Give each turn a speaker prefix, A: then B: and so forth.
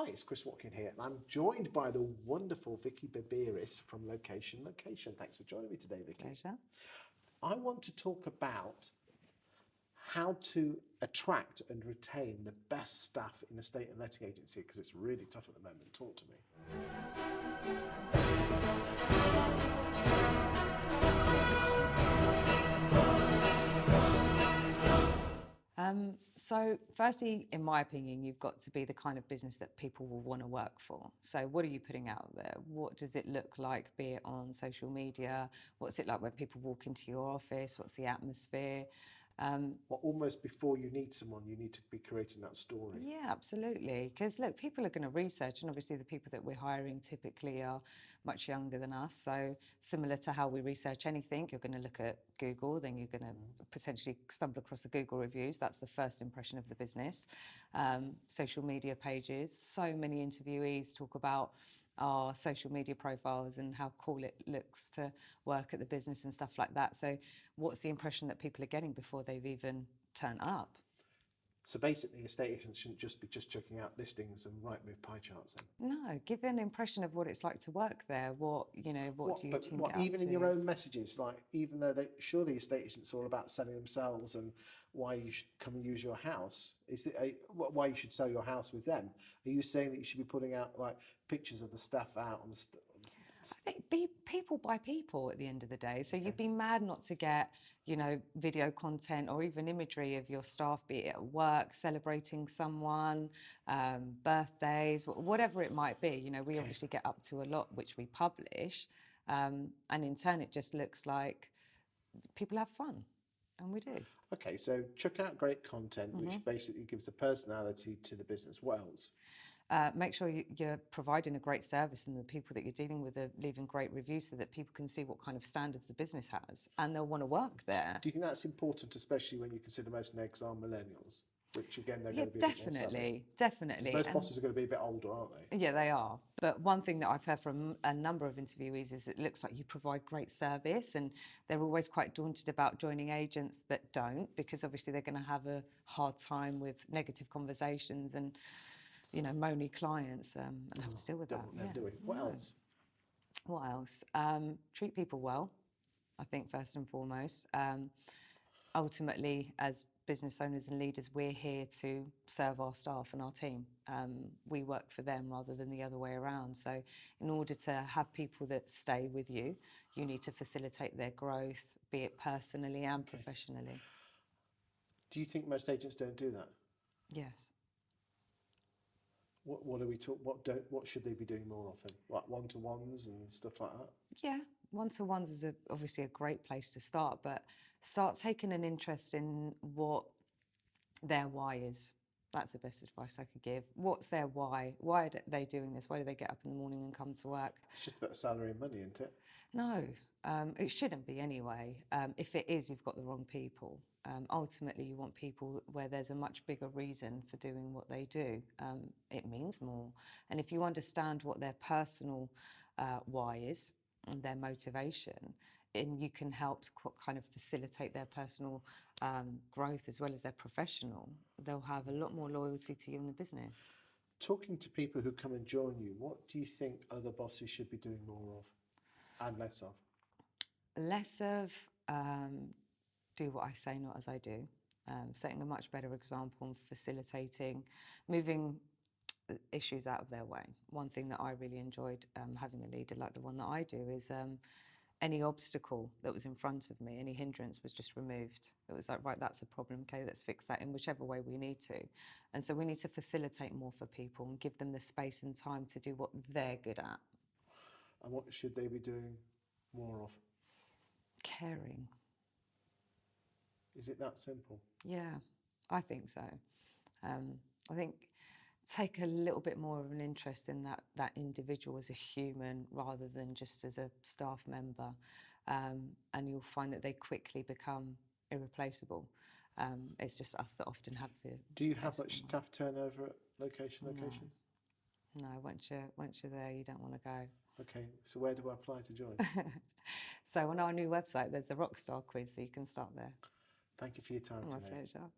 A: Hi, it's Chris Watkin here, and I'm joined by the wonderful Vicky Bibiris from Location. Thanks for joining me today, Vicky.
B: Pleasure.
A: I want to talk about how to attract and retain the best staff in a estate and letting agency, because it's really tough at the moment. Talk to me.
B: So firstly, in my opinion, you've got to be the kind of business that people will want to work for. So what are you putting out there? What does it look like, be it on social media? What's it like when people walk into your office? What's the atmosphere?
A: Well, almost before you need someone, you need to be creating that story.
B: Yeah, absolutely. Because look, people are going to research, and obviously the people that we're hiring typically are much younger than us. So similar to how we research anything, you're going to look at Google, then you're going to potentially stumble across the Google reviews. That's the first impression of the business. Social media pages. So many interviewees talk about our social media profiles and how cool it looks to work at the business and stuff like that. So what's the impression that people are getting before they've even turned up?
A: So basically, estate agents shouldn't just be checking out listings and Rightmove pie charts then?
B: No, give an impression of what it's like to work there. What do your team get up
A: even in
B: to?
A: your own messages, like even though surely estate agents are all about selling themselves and why you should come and use your house, why you should sell your house with them? Are you saying that you should be putting out like pictures of the staff out on the
B: I think be people by people at the end of the day. So you'd be mad not to get, video content or even imagery of your staff, be it at work, celebrating someone, birthdays, whatever it might be. We obviously get up to a lot, which we publish. And in turn, it just looks like people have fun. And we do.
A: Okay, so check out great content, which basically gives a personality to the business. What else?
B: Make sure you're providing a great service and the people that you're dealing with are leaving great reviews so that people can see what kind of standards the business has and they'll want to work there.
A: Do you think that's important, especially when you consider most negs are millennials, which again, they're going to be a bit more savvy?
B: Definitely.
A: Most bosses are going to be a bit older, aren't they?
B: Yeah, they are. But one thing that I've heard from a number of interviewees is it looks like you provide great service and they're always quite daunted about joining agents that don't, because obviously they're going to have a hard time with negative conversations and moany clients and have to deal with that.
A: What else?
B: What else? Treat people well, I think, first and foremost. Ultimately, as business owners and leaders, we're here to serve our staff and our team. We work for them rather than the other way around. So in order to have people that stay with you, you need to facilitate their growth, be it personally and professionally.
A: Do you think most agents don't do that?
B: Yes.
A: What should they be doing more often? Like one-to-ones and stuff like that?
B: Yeah, one-to-ones is obviously a great place to start, but start taking an interest in what their why is. That's the best advice I could give. What's their why? Why are they doing this? Why do they get up in the morning and come to work?
A: It's just about salary and money, isn't it?
B: No, it shouldn't be anyway. If it is, you've got the wrong people. Ultimately, you want people where there's a much bigger reason for doing what they do. It means more. And if you understand what their personal why is and their motivation, and you can help kind of facilitate their personal growth as well as their professional, they'll have a lot more loyalty to you in the business.
A: Talking to people who come and join you, what do you think other bosses should be doing more of and less of?
B: Less of do what I say, not as I do. Setting a much better example and facilitating, moving issues out of their way. One thing that I really enjoyed having a leader like the one that I do is any obstacle that was in front of me, any hindrance was just removed. It was like, right, that's a problem, okay, let's fix that in whichever way we need to. And so we need to facilitate more for people and give them the space and time to do what they're good at.
A: And what should they be doing more of?
B: Caring.
A: Is it that simple?
B: Yeah, I think so. I think take a little bit more of an interest in that individual as a human rather than just as a staff member, and you'll find that they quickly become irreplaceable. It's just us that often have the...
A: Do you have much staff turnover at location?
B: No, once you're there, you don't want to go.
A: Okay, so where do I apply to join?
B: So on our new website, there's the Rockstar quiz, so you can start there.
A: Thank you for your time today.
B: My pleasure.